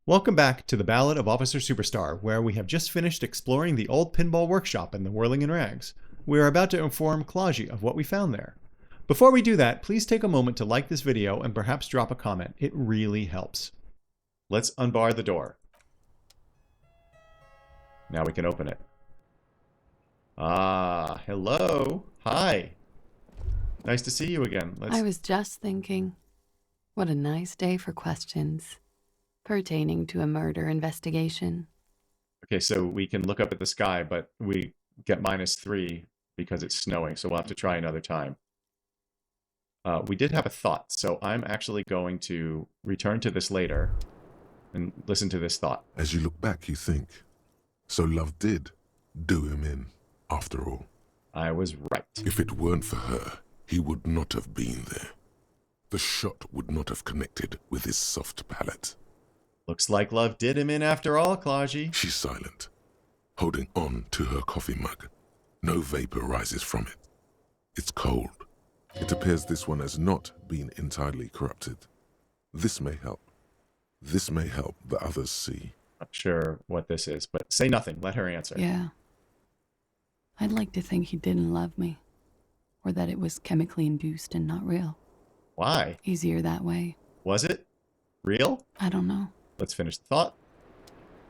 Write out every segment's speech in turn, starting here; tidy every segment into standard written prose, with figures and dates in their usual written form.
Welcome back to the Ballad of Officer Superstar, where we have just finished exploring the old pinball workshop in the Whirling in Rags. We are about to inform Klaasje of what we found there. Before we do that, please take a moment to like this video and perhaps drop a comment. It really helps. Let's unbar the door. Now we can open it. Ah, hello. Hi. Nice to see you again. I was just thinking, what a nice day for questions pertaining to a murder investigation. Okay, so we can look up at the sky, but we get -3 because it's snowing, so we'll have to try another time. We did have a thought, so I'm actually going to return to this later and listen to this thought. As you look back, you think, so love did do him in, after all. I was right. If it weren't for her, he would not have been there. The shot would not have connected with his soft palate. Looks like love did him in after all, Klaasje. She's silent, holding on to her coffee mug. No vapor rises from it. It's cold. It appears this one has not been entirely corrupted. This may help. This may help the others see. Not sure what this is, but say nothing. Let her answer. Yeah. I'd like to think he didn't love me, or that it was chemically induced and not real. Why? Easier that way. Was it real? I don't know. Let's finish the thought.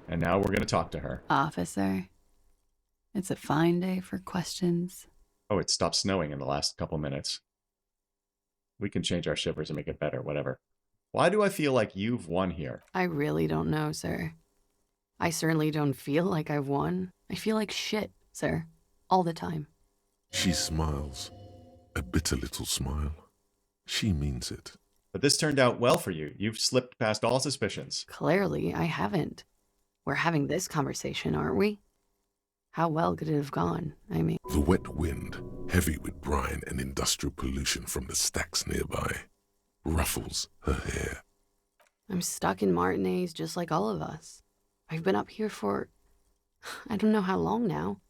And now we're going to talk to her. Officer, it's a fine day for questions. Oh, it stopped snowing in the last couple minutes. We can change our shivers and make it better, whatever. Why do I feel like you've won here? I really don't know, sir. I certainly don't feel like I've won. I feel like shit, sir. All the time. She smiles, a bitter little smile. She means it. But this turned out well for you. You've slipped past all suspicions. Clearly, I haven't. We're having this conversation, aren't we? How well could it have gone? I mean... The wet wind, heavy with brine and industrial pollution from the stacks nearby, ruffles her hair. I'm stuck in Martinez just like all of us. I've been up here for... I don't know how long now.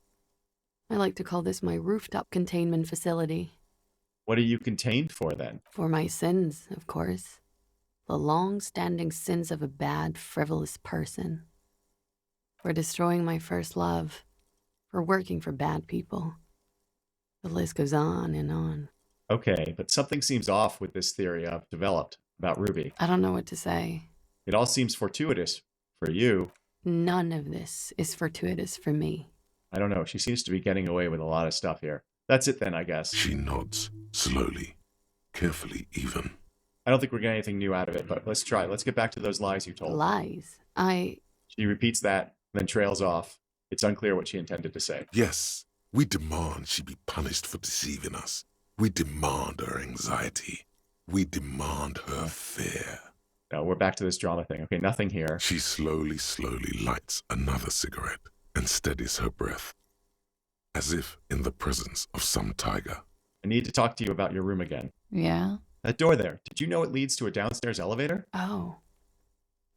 I like to call this my rooftop containment facility. What are you contained for, then? For my sins, of course. The long-standing sins of a bad, frivolous person. For destroying my first love. For working for bad people. The list goes on and on. Okay, but something seems off with this theory I've developed about Ruby. I don't know what to say. It all seems fortuitous for you. None of this is fortuitous for me. I don't know. She seems to be getting away with a lot of stuff here. That's it then, I guess. She nods, slowly, carefully even. I don't think we're getting anything new out of it, but let's try. Let's get back to those lies you told. Lies? She repeats that, then trails off. It's unclear what she intended to say. Yes, we demand she be punished for deceiving us. We demand her anxiety. We demand her fear. No, we're back to this drama thing. Okay, nothing here. She slowly lights another cigarette and steadies her breath, as if in the presence of some tiger. I need to talk to you about your room again. Yeah? That door there, did you know it leads to a downstairs elevator? Oh.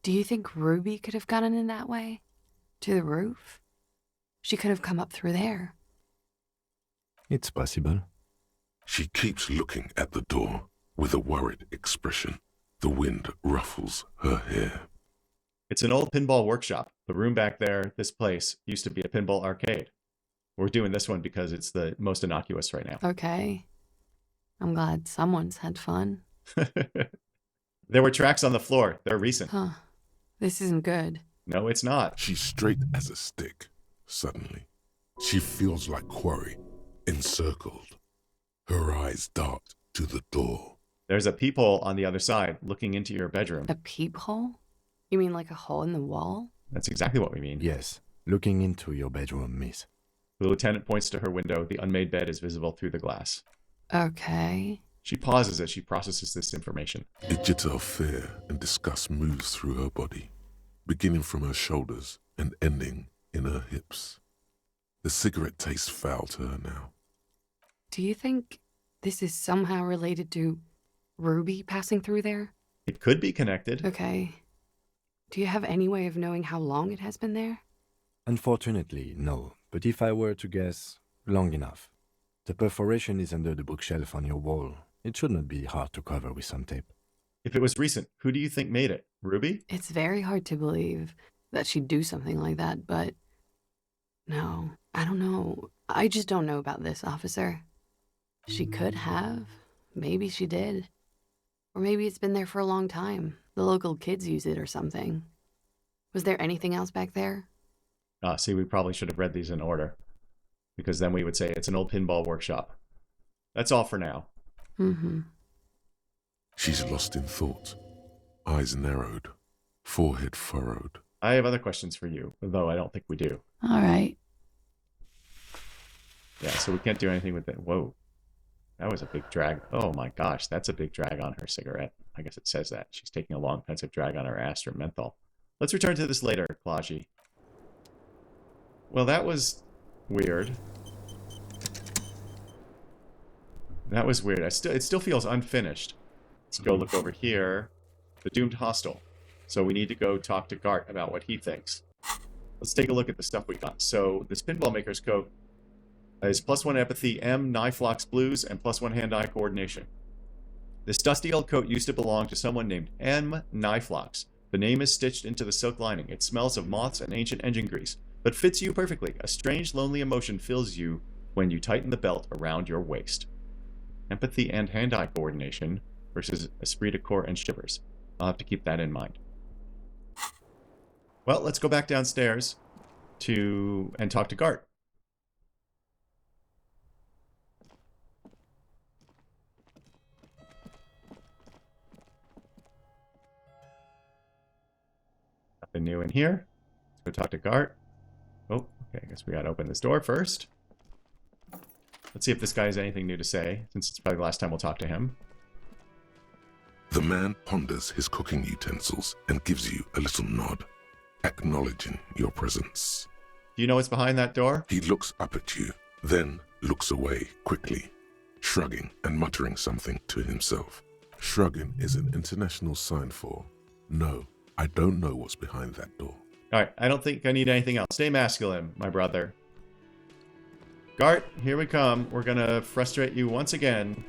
Do you think Ruby could have gotten in that way? To the roof? She could have come up through there. It's possible. She keeps looking at the door with a worried expression. The wind ruffles her hair. It's an old pinball workshop. The room back there, this place, used to be a pinball arcade. We're doing this one because it's the most innocuous right now. Okay. I'm glad someone's had fun. There were tracks on the floor. They're recent. Huh. This isn't good. No, it's not. She's straight as a stick. Suddenly, she feels like quarry, encircled. Her eyes dart to the door. There's a peephole on the other side, looking into your bedroom. A peephole? You mean like a hole in the wall? That's exactly what we mean. Yes, looking into your bedroom, miss. The lieutenant points to her window. The unmade bed is visible through the glass. Okay. She pauses as she processes this information. A jitter of fear and disgust moves through her body, beginning from her shoulders and ending in her hips. The cigarette tastes foul to her now. Do you think this is somehow related to Ruby passing through there? It could be connected. Okay. Do you have any way of knowing how long it has been there? Unfortunately, no. But if I were to guess, long enough. The perforation is under the bookshelf on your wall. It should not be hard to cover with some tape. If it was recent, who do you think made it? Ruby? It's very hard to believe that she'd do something like that, but no, I don't know. I just don't know about this, officer. She could have. Maybe she did. Or maybe it's been there for a long time. The local kids use it or something. Was there anything else back there? See, we probably should have read these in order, because then we would say it's an old pinball workshop. That's all for now. Mm-hmm. She's lost in thought, eyes narrowed, forehead furrowed. I have other questions for you, though I don't think we do. All right. Yeah, so we can't do anything with it. Whoa. That was a big drag. Oh my gosh, that's a big drag on her cigarette. I guess it says that. She's taking a long, pensive drag on her ass or menthol. Let's return to this later, Klaasje. Well, that was weird. That was weird. It still feels unfinished. Let's go look over here. The doomed hostel. So we need to go talk to Garte about what he thinks. Let's take a look at the stuff we got. So this pinball maker's coat is +1 empathy, M, Niflox blues, and +1 hand-eye coordination. This dusty old coat used to belong to someone named M. Niflox. The name is stitched into the silk lining. It smells of moths and ancient engine grease, but fits you perfectly. A strange, lonely emotion fills you when you tighten the belt around your waist. Empathy and hand-eye coordination versus esprit de corps and shivers. I'll have to keep that in mind. Well, let's go back downstairs and talk to Garte. Nothing new in here. Let's go talk to Garte. Oh, okay, I guess we gotta open this door first. Let's see if this guy has anything new to say, since it's probably the last time we'll talk to him. The man ponders his cooking utensils and gives you a little nod, acknowledging your presence. Do you know what's behind that door? He looks up at you, then looks away quickly, shrugging and muttering something to himself. Shrugging is an international sign for, no, I don't know what's behind that door. Alright, I don't think I need anything else. Stay masculine, my brother. Garte, here we come. We're gonna frustrate you once again.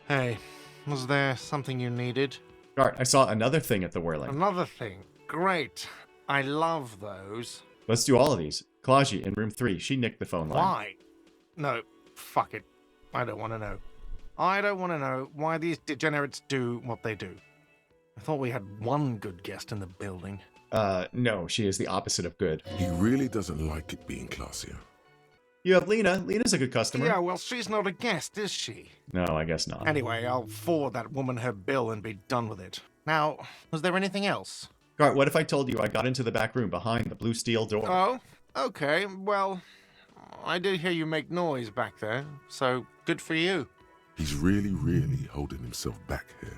Hey, was there something you needed? Garte, I saw another thing at the whirling. Another thing. Great. I love those. Let's do all of these. Klaasje in room 3. She nicked the phone line. Why? No, fuck it. I don't want to know. I don't want to know why these degenerates do what they do. I thought we had one good guest in the building. No, she is the opposite of good. He really doesn't like it being Klaasje. You have Lena. Lena's a good customer. Yeah, well, she's not a guest, is she? No, I guess not. Anyway, I'll forward that woman her bill and be done with it. Now, was there anything else? Garte, what if I told you I got into the back room behind the blue steel door? Oh, okay. Well, I did hear you make noise back there, so good for you. He's really, really holding himself back here.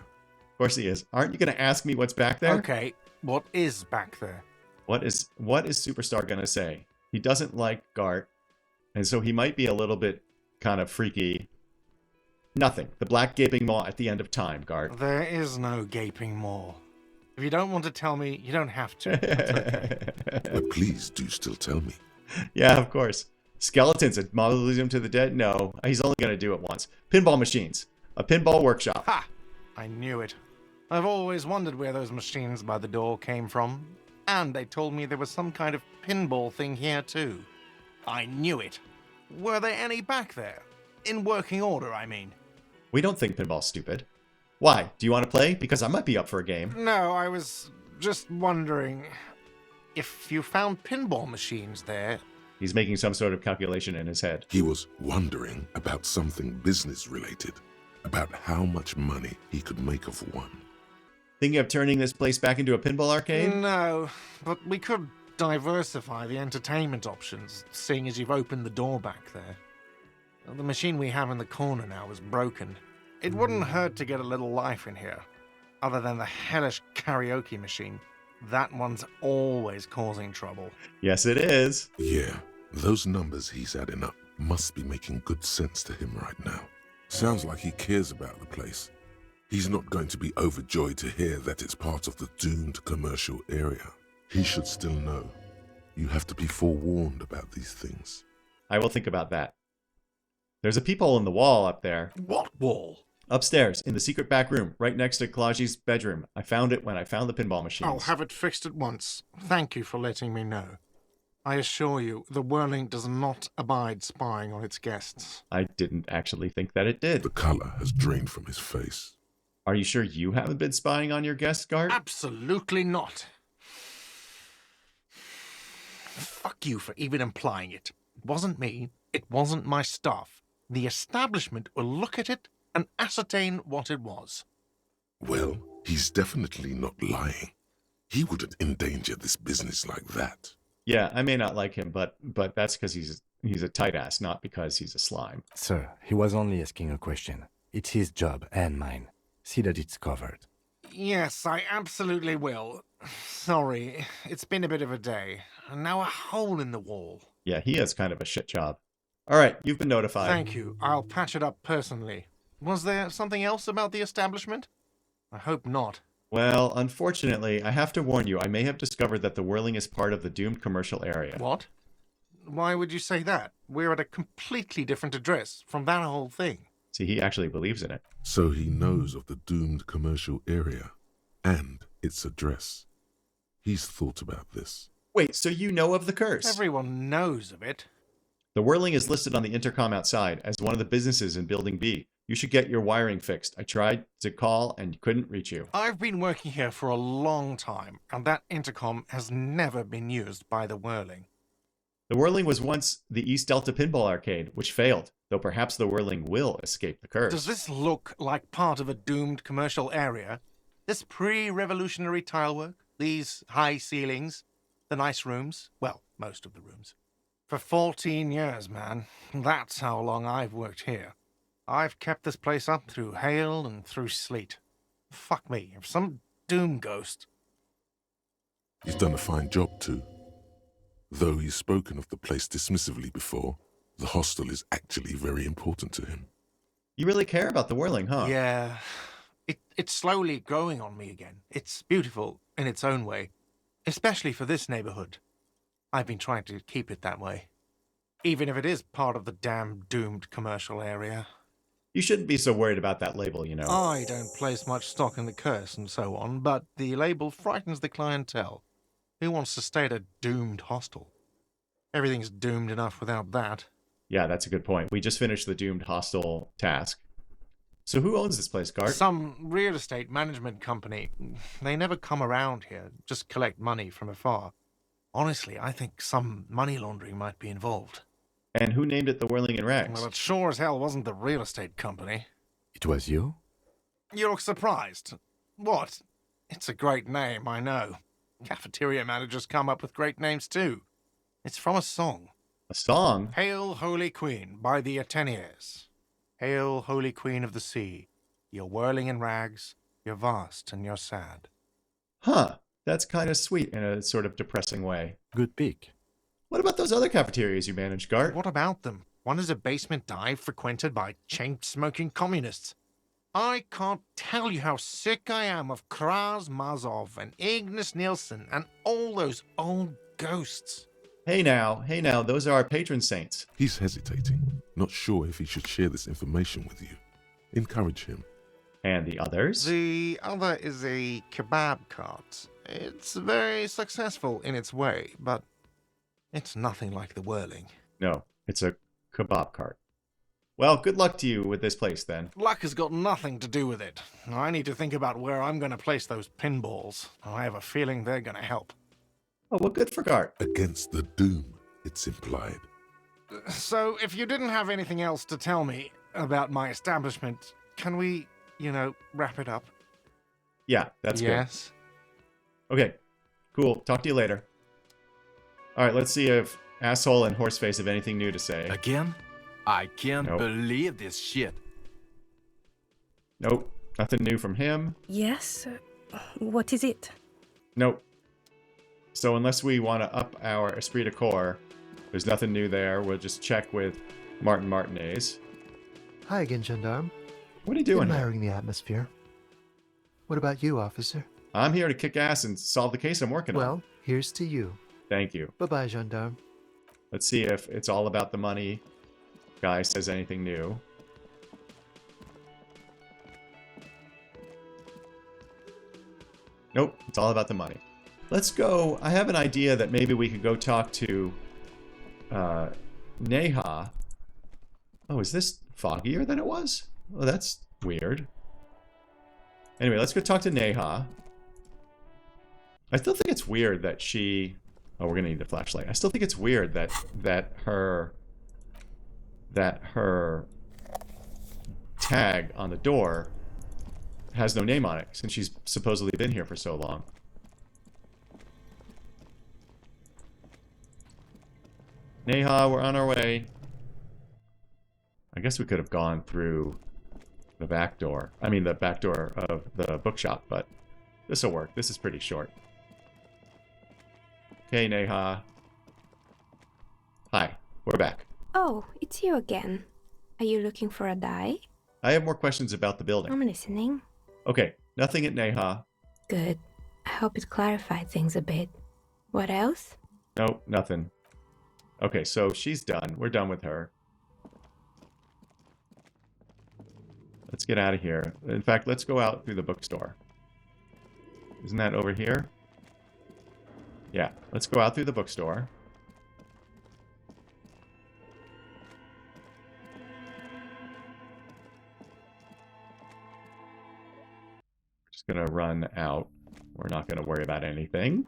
Of course he is. Aren't you going to ask me what's back there? Okay, what is back there? What is Superstar going to say? He doesn't like Garte, and so he might be a little bit kind of freaky. Nothing. The black gaping maw at the end of time, Garte. There is no gaping maw. If you don't want to tell me, you don't have to. That's okay. But please do still tell me. Yeah, of course. Skeletons at Mausoleum to the Dead? No, he's only going to do it once. Pinball machines. A pinball workshop. Ha! I knew it. I've always wondered where those machines by the door came from. And they told me there was some kind of pinball thing here too. I knew it. Were there any back there? In working order, I mean. We don't think pinball's stupid. Why? Do you want to play? Because I might be up for a game. No, I was just wondering if you found pinball machines there. He's making some sort of calculation in his head. He was wondering about something business-related, about how much money he could make off one. Thinking of turning this place back into a pinball arcade? No, but we could diversify the entertainment options, seeing as you've opened the door back there. The machine we have in the corner now is broken. It wouldn't hurt to get a little life in here, other than the hellish karaoke machine. That one's always causing trouble. Yes, it is. Yeah, those numbers he's adding up must be making good sense to him right now. Sounds like he cares about the place. He's not going to be overjoyed to hear that it's part of the doomed commercial area. He should still know. You have to be forewarned about these things. I will think about that. There's a peephole in the wall up there. What wall? Upstairs, in the secret back room, right next to Klaasje's bedroom. I found it when I found the pinball machines. I'll have it fixed at once. Thank you for letting me know. I assure you, the whirling does not abide spying on its guests. I didn't actually think that it did. The colour has drained from his face. Are you sure you haven't been spying on your guests, Gart? Absolutely not. Fuck you for even implying it. It wasn't me. It wasn't my staff. The establishment will look at it and ascertain what it was. Well, he's definitely not lying. He wouldn't endanger this business like that. Yeah, I may not like him, but that's because he's a tight ass, not because he's a slime. Sir, he was only asking a question. It's his job and mine. See that it's covered. Yes, I absolutely will. Sorry, it's been a bit of a day. And now a hole in the wall. Yeah, he has kind of a shit job. All right, you've been notified. Thank you. I'll patch it up personally. Was there something else about the establishment? I hope not. Well, unfortunately, I have to warn you, I may have discovered that the whirling is part of the doomed commercial area. What? Why would you say that? We're at a completely different address from that whole thing. See, he actually believes in it. So he knows of the doomed commercial area and its address. He's thought about this. Wait, so you know of the curse? Everyone knows of it. The whirling is listed on the intercom outside as one of the businesses in Building B. You should get your wiring fixed. I tried to call and couldn't reach you. I've been working here for a long time, and that intercom has never been used by the whirling. The whirling was once the East Delta Pinball Arcade, which failed, though perhaps the whirling will escape the curse. Does this look like part of a doomed commercial area? This pre-revolutionary tilework? These high ceilings? The nice rooms? Well, most of the rooms. For 14 years, man. That's how long I've worked here. I've kept this place up through hail and through sleet. Fuck me, if some doom ghost... He's done a fine job too. Though he's spoken of the place dismissively before, the hostel is actually very important to him. You really care about the whirling, huh? Yeah, it's slowly growing on me again. It's beautiful in its own way, especially for this neighborhood. I've been trying to keep it that way, even if it is part of the damn doomed commercial area. You shouldn't be so worried about that label, you know. I don't place much stock in the curse and so on, but the label frightens the clientele. Who wants to stay at a doomed hostel? Everything's doomed enough without that. Yeah, that's a good point. We just finished the doomed hostel task. So who owns this place, Gart? Some real estate management company. They never come around here, just collect money from afar. Honestly, I think some money laundering might be involved. And who named it the Whirling in Rags? Well, it sure as hell wasn't the real estate company. It was you? You look surprised. What? It's a great name, I know. Cafeteria managers come up with great names too. It's from a song. A song? Hail, Holy Queen, by the Ateniers. Hail, Holy Queen of the Sea. You're whirling in rags, you're vast and you're sad. Huh. That's kind of sweet in a sort of depressing way. Good pick. What about those other cafeterias you manage, Gart? What about them? One is a basement dive frequented by chain-smoking communists. I can't tell you how sick I am of Kraz Mazov and Ignis Nielsen and all those old ghosts. Hey now, those are our patron saints. He's hesitating, not sure if he should share this information with you. Encourage him. And the others? The other is a kebab cart. It's very successful in its way, but it's nothing like the whirling. No, it's a kebab cart. Well, good luck to you with this place, then. Luck has got nothing to do with it. I need to think about where I'm going to place those pinballs. I have a feeling they're going to help. Oh, well, good for Gart. Against the doom, it's implied. So, if you didn't have anything else to tell me about my establishment, can we, wrap it up? Yeah, that's yes. good. Okay, cool. Talk to you later. All right, let's see if Asshole and Horseface have anything new to say. Again? I can't Nope. believe this shit. Nope, nothing new from him. Yes? What is it? Nope. So unless we want to up our esprit de corps, there's nothing new there. We'll just check with Martin Martinez. Hi again, Gendarme. What are you doing here? Admiring the atmosphere. What about you, officer? I'm here to kick ass and solve the case I'm working on. Well, here's to you. Thank you. Bye-bye, Gendarme. Let's see if it's all about the money guy says anything new. Nope, it's all about the money. Let's go. I have an idea that maybe we could go talk to Neha. Oh, is this foggier than it was? Oh, that's weird. Anyway, let's go talk to Neha. I still think it's weird that she... Oh, we're gonna need the flashlight. I still think it's weird that her tag on the door has no name on it, since she's supposedly been here for so long. Neha, we're on our way. I guess we could have gone through the back door. I mean, the back door of the bookshop, but this will work. This is pretty short. Okay, Neha. Hi, we're back. Oh, it's you again. Are you looking for a die? I have more questions about the building. I'm listening. Okay, nothing at Neha. Good. I hope it clarified things a bit. What else? Nope, nothing. Okay, so she's done. We're done with her. Let's get out of here. In fact, let's go out through the bookstore. Isn't that over here? Yeah, let's go out through the bookstore. Just gonna run out. We're not gonna worry about anything.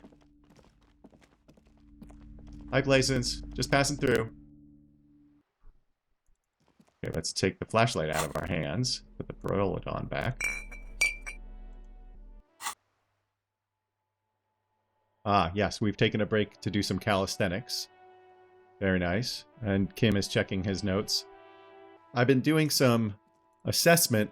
Hi, Glaisons. Just passing through. Okay, let's take the flashlight out of our hands. Put the Perolidon back. Ah, yes, we've taken a break to do some calisthenics. Very nice. And Kim is checking his notes. I've been doing some assessment.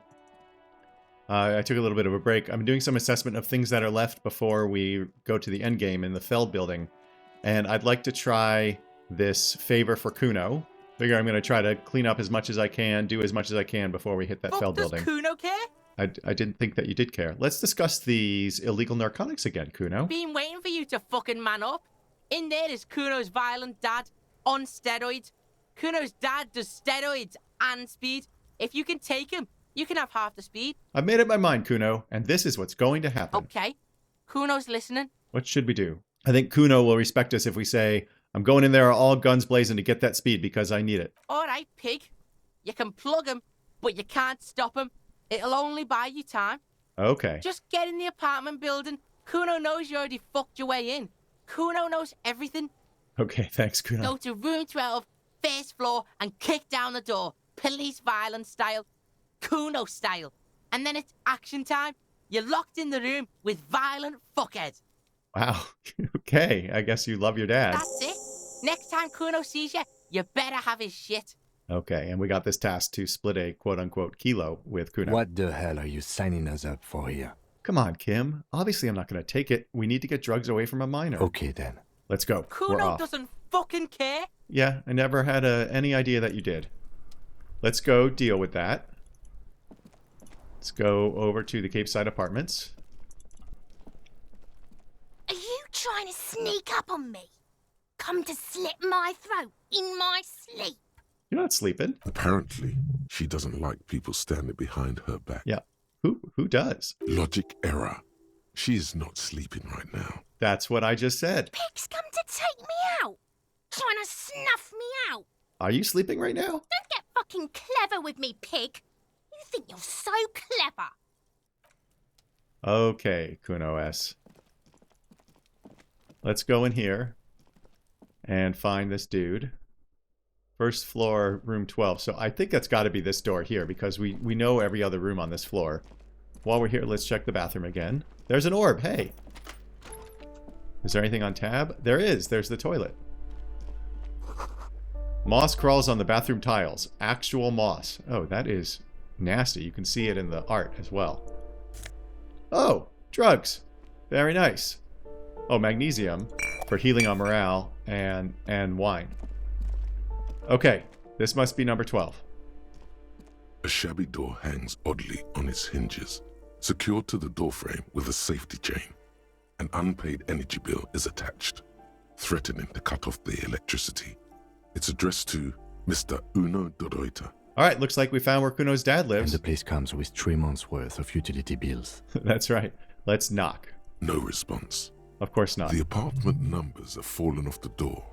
I took a little bit of a break. I'm doing some assessment of things that are left before we go to the end game in the Feld building. And I'd like to try this favor for Cuno. Figure I'm going to try to clean up as much as I can, do as much as I can before we hit that Feld building. Does Cuno care? I didn't think that you did care. Let's discuss these illegal narcotics again, Cuno. Been waiting for you to fucking man up. In there is Kuno's violent dad on steroids. Kuno's dad does steroids and speed. If you can take him, you can have half the speed. I've made up my mind, Cuno, and this is what's going to happen. Okay. Kuno's listening. What should we do? I think Cuno will respect us if we say, I'm going in there all guns blazing to get that speed because I need it. All right, pig. You can plug him, but you can't stop him. It'll only buy you time. Okay. Just get in the apartment building. Kuno knows you already fucked your way in. Kuno knows everything. Okay, thanks, Cuno. Go to room 12, first floor, and kick down the door. Police violence style. Kuno style. And then it's action time. You're locked in the room with violent fuckheads. Wow. Okay, I guess you love your dad. That's it. Next time Kuno sees you, you better have his shit. Okay, and we got this task to split a quote-unquote kilo with Cuno. What the hell are you signing us up for here? Come on, Kim. Obviously, I'm not going to take it. We need to get drugs away from a minor. Okay, then. Let's go. We're Kuno off. doesn't fucking care. Yeah, I never had any idea that you did. Let's go deal with that. Let's go over to the Cape Side Apartments. Are you trying to sneak up on me? Come to slit my throat in my sleep? You're not sleeping. Apparently, she doesn't like people standing behind her back. Yeah. Who does? Logic error. She is not sleeping right now. That's what I just said. Pig's come to take me out. Trying to snuff me out. Are you sleeping right now? Don't get fucking clever with me, pig. You think you're so clever. Okay, Cuno S. Let's go in here and find this dude. First floor, room 12. So I think that's got to be this door here because we know every other room on this floor. While we're here, let's check the bathroom again. There's an orb. Hey. Is there anything on tab? There is. There's the toilet. Moss crawls on the bathroom tiles. Actual moss. Oh, that is nasty. You can see it in the art as well. Oh, drugs. Very nice. Oh, magnesium for healing on morale and wine. Okay, this must be number 12. A shabby door hangs oddly on its hinges, secured to the doorframe with a safety chain. An unpaid energy bill is attached, threatening to cut off the electricity. It's addressed to Mr. Uno Doroita. All right, looks like we found where Kuno's dad lives. And the place comes with 3 months' worth of utility bills. That's right. Let's knock. No response. Of course not. The apartment numbers have fallen off the door,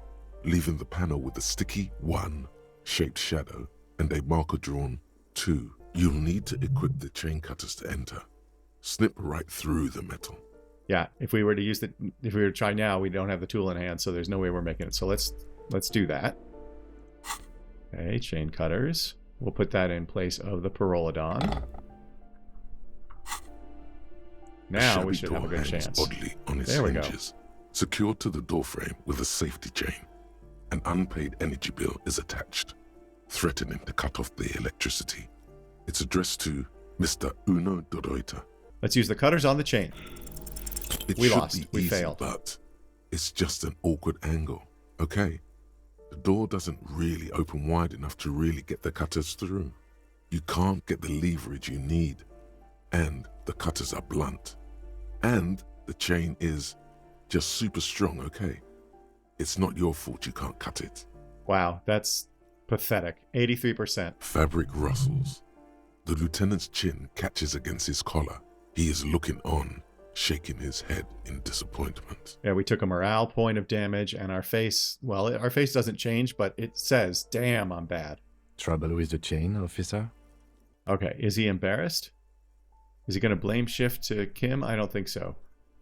leaving the panel with a sticky 1 shaped shadow and a marker drawn 2. You'll need to equip the chain cutters to enter. Snip right through the metal. Yeah, if we were to try now, we don't have the tool in hand, so there's no way we're making it. So let's do that. Okay, chain cutters. We'll put that in place of the Pyrrolodon. Now we should have a good chance. Oddly on its hinges, secured to the doorframe with a safety chain. An unpaid energy bill is attached, threatening to cut off the electricity. It's addressed to Mr. Uno Doroita. Let's use the cutters on the chain. We lost. We easy, failed. But it's just an awkward angle, okay? The door doesn't really open wide enough to really get the cutters through. You can't get the leverage you need. And the cutters are blunt. And the chain is just super strong, okay? It's not your fault you can't cut it. Wow, that's pathetic. 83%. Fabric rustles. The lieutenant's chin catches against his collar. He is looking on, shaking his head in disappointment. Yeah, we took a morale point of damage, and our face, well, our face doesn't change, but it says, damn, I'm bad. Trouble with the chain, officer? Okay, is he embarrassed? Is he going to blame shift to Kim? I don't think so.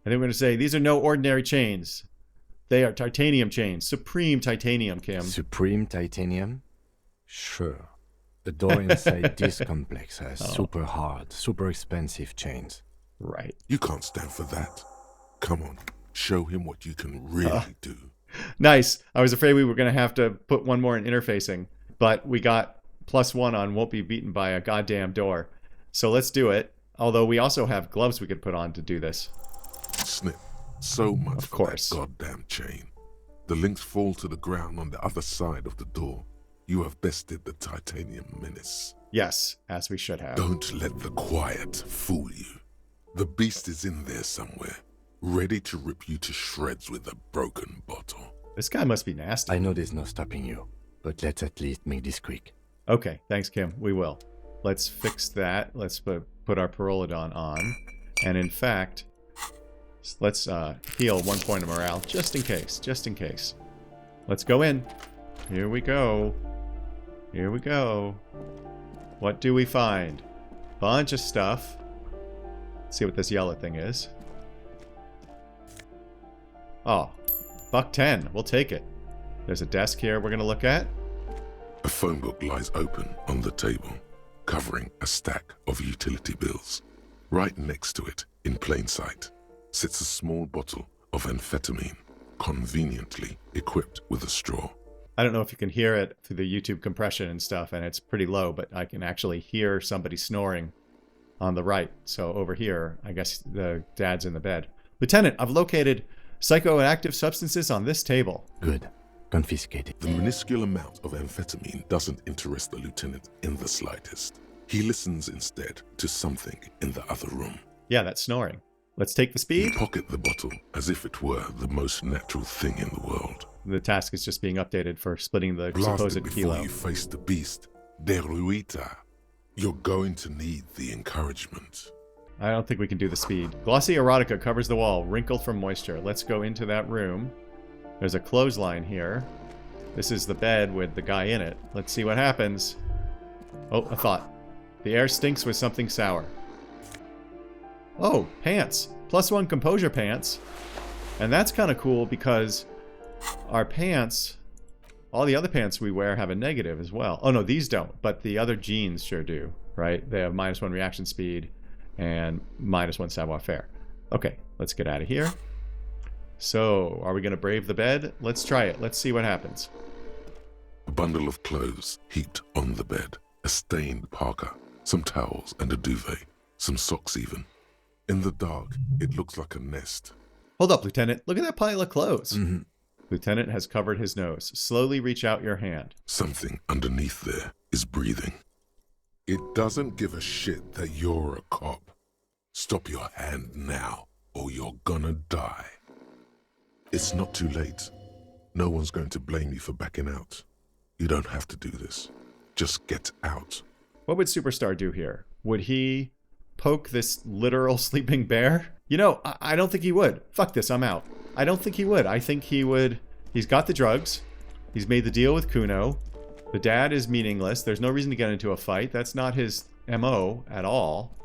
I think we're going to say, these are no ordinary chains. They are titanium chains. Supreme titanium, Kim. Supreme titanium? Sure. The door inside this complex has super hard, super expensive chains. Right. You can't stand for that. Come on, show him what you can really do. Nice. I was afraid we were going to have to put one more in interfacing, but we got +1 on won't be beaten by a goddamn door. So let's do it. Although we also have gloves we could put on to do this. Snip. So much of for course. That goddamn chain. The links fall to the ground on the other side of the door. You have bested the titanium menace. Yes, as we should have. Don't let the quiet fool you. The beast is in there somewhere, ready to rip you to shreds with a broken bottle. This guy must be nasty. I know there's no stopping you, but let's at least make this quick. Okay, thanks, Kim. We will. Let's fix that. Let's put our Pyrrolodon on. And in fact, let's heal 1 point of morale, just in case. Just in case. Let's go in. Here we go. Here we go. What do we find? Bunch of stuff. Let's see what this yellow thing is. Oh, $1.10. We'll take it. There's a desk here we're going to look at. A phone book lies open on the table, covering a stack of utility bills. Right next to it, in plain sight, sits a small bottle of amphetamine, conveniently equipped with a straw. I don't know if you can hear it through the YouTube compression and stuff, and it's pretty low, but I can actually hear somebody snoring on the right. So over here, I guess the dad's in the bed. Lieutenant, I've located psychoactive substances on this table. Good. Confiscated. The minuscule amount of amphetamine doesn't interest the lieutenant in the slightest. He listens instead to something in the other room. Yeah, that's snoring. Let's take the speed. You pocket the bottle as if it were the most natural thing in the world. The task is just being updated for splitting the Blast supposed it before kilo. you face the beast. Deruita. You're going to need the encouragement. I don't think we can do the speed. Glossy erotica covers the wall, wrinkled from moisture. Let's go into that room. There's a clothesline here. This is the bed with the guy in it. Let's see what happens. Oh, a thought. The air stinks with something sour. Oh, pants. +1 composure pants. And that's kind of cool because our pants, all the other pants we wear have a negative as well. Oh no, these don't, but the other jeans sure do, right? They have -1 reaction speed and -1 savoir-faire. Okay, let's get out of here. So, are we going to brave the bed? Let's try it. Let's see what happens. A bundle of clothes heaped on the bed. A stained parka, some towels and a duvet, some socks even. In the dark, it looks like a nest. Hold up, Lieutenant. Look at that pile of clothes. Mm-hmm. Lieutenant has covered his nose. Slowly reach out your hand. Something underneath there is breathing. It doesn't give a shit that you're a cop. Stop your hand now, or you're gonna die. It's not too late. No one's going to blame you for backing out. You don't have to do this. Just get out. What would Superstar do here? Would he poke this literal sleeping bear? You know, I don't think he would. Fuck this, I'm out. I don't think he would. I think he would... He's got the drugs. He's made the deal with Cuno. The dad is meaningless. There's no reason to get into a fight. That's not his MO at all.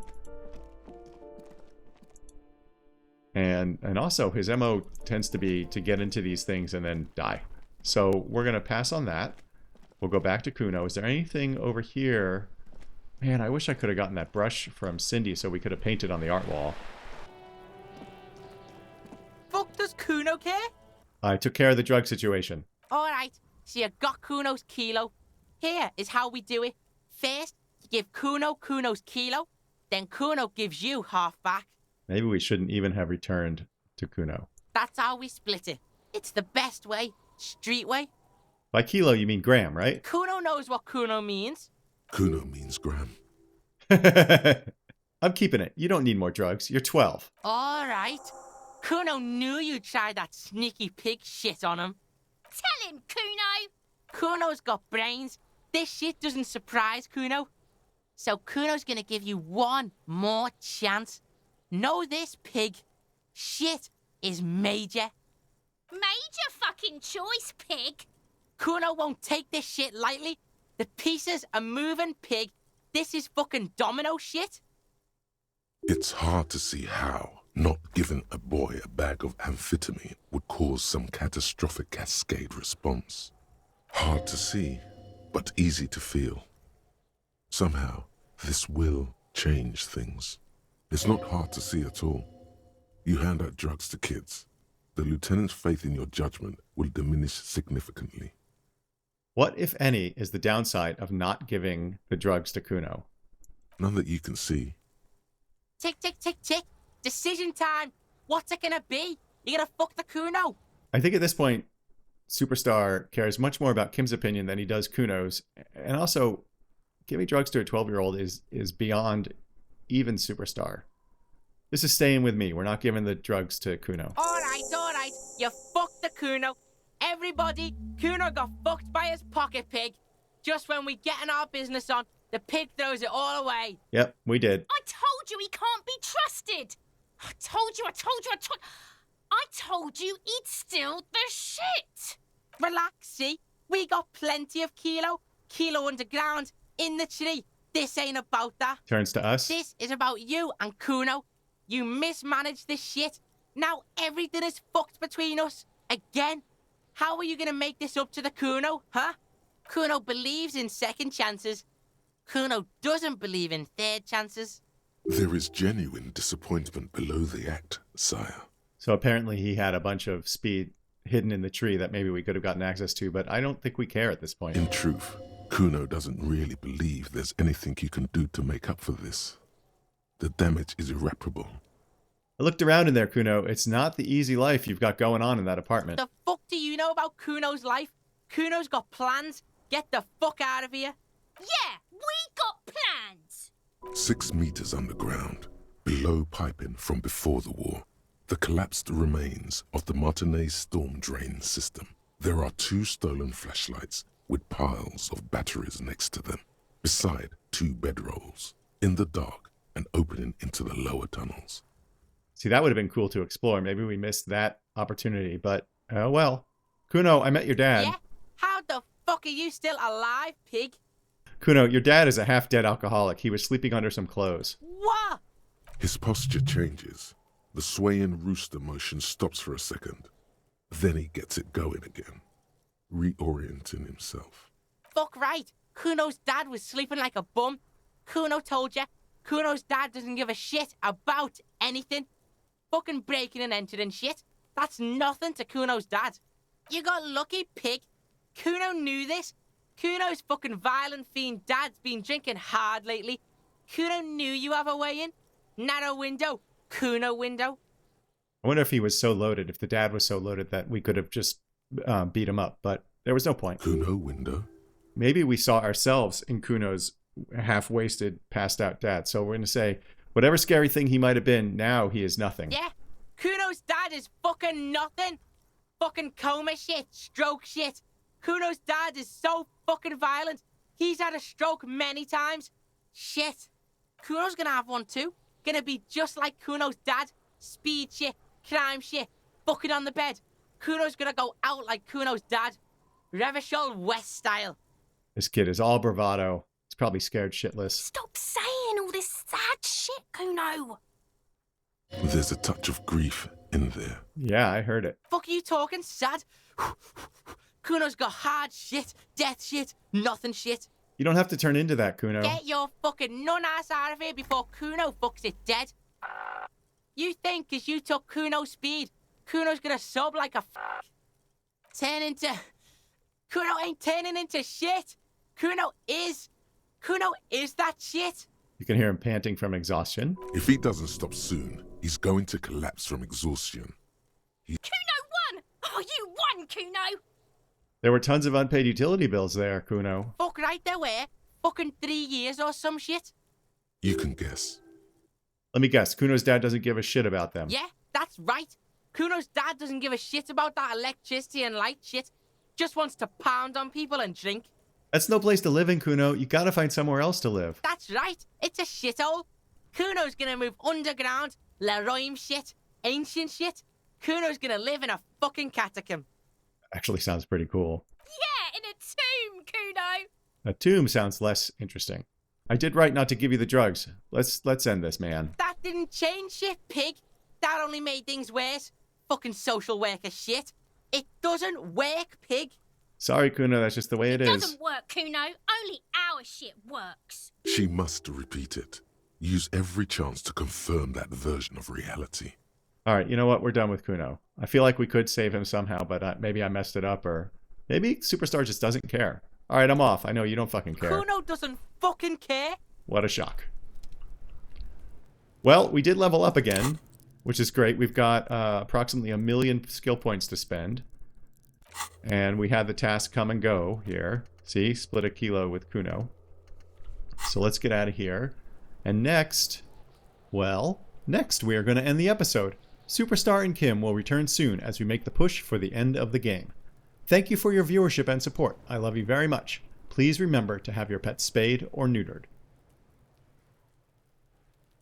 And also, his MO tends to be to get into these things and then die. So we're going to pass on that. We'll go back to Cuno. Is there anything over here? Man, I wish I could have gotten that brush from Cindy so we could have painted on the art wall. Fuck does Cuno care? I took care of the drug situation. Alright, so you got Cuno's kilo. Here is how we do it. First, you give Cuno Cuno's kilo, then Cuno gives you half back. Maybe we shouldn't even have returned to Cuno. That's how we split it. It's the best way, street way. By kilo, you mean gram, right? Cuno knows what Cuno means. Cuno means gram. I'm keeping it. You don't need more drugs. You're 12. Alright. Cuno knew you'd try that sneaky pig shit on him. Tell him, Cuno. Cuno's got brains. This shit doesn't surprise Cuno. So Cuno's gonna give you one more chance. Know this, pig. Shit is major. Major fucking choice, pig. Cuno won't take this shit lightly. The pieces are moving, pig. This is fucking domino shit. It's hard to see how not giving a boy a bag of amphetamine would cause some catastrophic cascade response. Hard to see, but easy to feel. Somehow, this will change things. It's not hard to see at all. You hand out drugs to kids. The lieutenant's faith in your judgment will diminish significantly. What, if any, is the downside of not giving the drugs to Cuno? None that you can see. Tick, tick, tick, tick. Decision time. What's it gonna be? You gonna fuck the Cuno? I think at this point, Superstar cares much more about Kim's opinion than he does Cuno's. And also, giving drugs to a 12-year-old is beyond even Superstar. This is staying with me. We're not giving the drugs to Cuno. Alright. You fucked the Cuno. Everybody, Cuno got fucked by his pocket pig. Just when we getting our business on, the pig throws it all away. Yep, we did. I told you he can't be trusted. I told you he'd steal the shit. Relax, see? We got plenty of kilo. Kilo underground, in the tree. This ain't about that. Turns to us. This is about you and Cuno. You mismanaged this shit. Now everything is fucked between us. Again. How are you gonna make this up to the Cuno, huh? Cuno believes in second chances. Cuno doesn't believe in third chances. There is genuine disappointment below the act, sire. So apparently he had a bunch of speed hidden in the tree that maybe we could have gotten access to, but I don't think we care at this point. In truth, Cuno doesn't really believe there's anything you can do to make up for this. The damage is irreparable. I looked around in there, Cuno. It's not the easy life you've got going on in that apartment. The fuck do you know about Cuno's life? Cuno's got plans. Get the fuck out of here. Yeah, we got plans. 6 meters underground, below piping from before the war, the collapsed remains of the Martinez storm drain system. There are 2 stolen flashlights with piles of batteries next to them, beside 2 bedrolls, in the dark and opening into the lower tunnels. See, that would have been cool to explore. Maybe we missed that opportunity, but oh well. Cuno, I met your dad. Yeah? How the fuck are you still alive, pig? Cuno, your dad is a half-dead alcoholic. He was sleeping under some clothes. What? His posture changes. The swaying rooster motion stops for a second. Then he gets it going again, reorienting himself. Fuck right. Cuno's dad was sleeping like a bum. Cuno told ya. Cuno's dad doesn't give a shit about anything. Fucking breaking and entering shit. That's nothing to Cuno's dad. You got lucky, pig. Cuno knew this. Cuno's fucking violent fiend dad's been drinking hard lately. Cuno knew you have a way in. Narrow window. Cuno window. I wonder if he was so loaded, if the dad was so loaded that we could have just beat him up, but there was no point. Cuno window? Maybe we saw ourselves in Cuno's half-wasted, passed-out dad. So we're going to say, whatever scary thing he might have been, now he is nothing. Yeah, Cuno's dad is fucking nothing. Fucking coma shit, stroke shit. Cuno's dad is so fucking violent. He's had a stroke many times. Shit. Cuno's gonna have one too. Gonna be just like Cuno's dad. speed shit, crime shit, fucking on the bed. Kuno's gonna go out like Kuno's dad. Revachol West style. This kid is all bravado. He's probably scared shitless. Stop saying all this sad shit, Cuno. There's a touch of grief in there. Yeah, I heard it. Fuck are you talking, sad? Kuno's got hard shit, death shit, nothing shit. You don't have to turn into that, Cuno. Get your fucking nun-ass out of here before Cuno fucks it dead. You think 'cause you took Kuno's speed, Kuno's gonna sub like a turn into... Kuno ain't turning into shit. Kuno is that shit. You can hear him panting from exhaustion. If he doesn't stop soon, he's going to collapse from exhaustion. Cuno won! Oh, you won, Cuno! There were tons of unpaid utility bills there, Cuno. Fuck right there were. Fucking 3 years or some shit. You can guess. Let me guess, Kuno's dad doesn't give a shit about them. Yeah, that's right. Kuno's dad doesn't give a shit about that electricity and light shit. Just wants to pound on people and drink. That's no place to live in, Cuno. You gotta find somewhere else to live. That's right. It's a shithole. Kuno's gonna move underground. Leroy shit. Ancient shit. Kuno's gonna live in a fucking catacomb. Actually sounds pretty cool. Yeah, in a tomb, Cuno! A tomb sounds less interesting. I did right not to give you the drugs. Let's end this, man. That didn't change shit, pig. That only made things worse. Fucking social worker shit. It doesn't work, pig. Sorry, Cuno, that's just the way it is. Doesn't work, Cuno. Only our shit works. She must repeat it. Use every chance to confirm that version of reality. All right, you know what? We're done with Cuno. I feel like we could save him somehow, but maybe I messed it up, or maybe Superstar just doesn't care. All right, I'm off. I know you don't fucking care. Cuno doesn't fucking care. What a shock. Well, we did level up again, which is great. We've got approximately 1 million skill points to spend. And we had the task come and go here. See? Split a kilo with Cuno. So let's get out of here. And next, well, next we are going to end the episode. Superstar and Kim will return soon as we make the push for the end of the game. Thank you for your viewership and support. I love you very much. Please remember to have your pet spayed or neutered.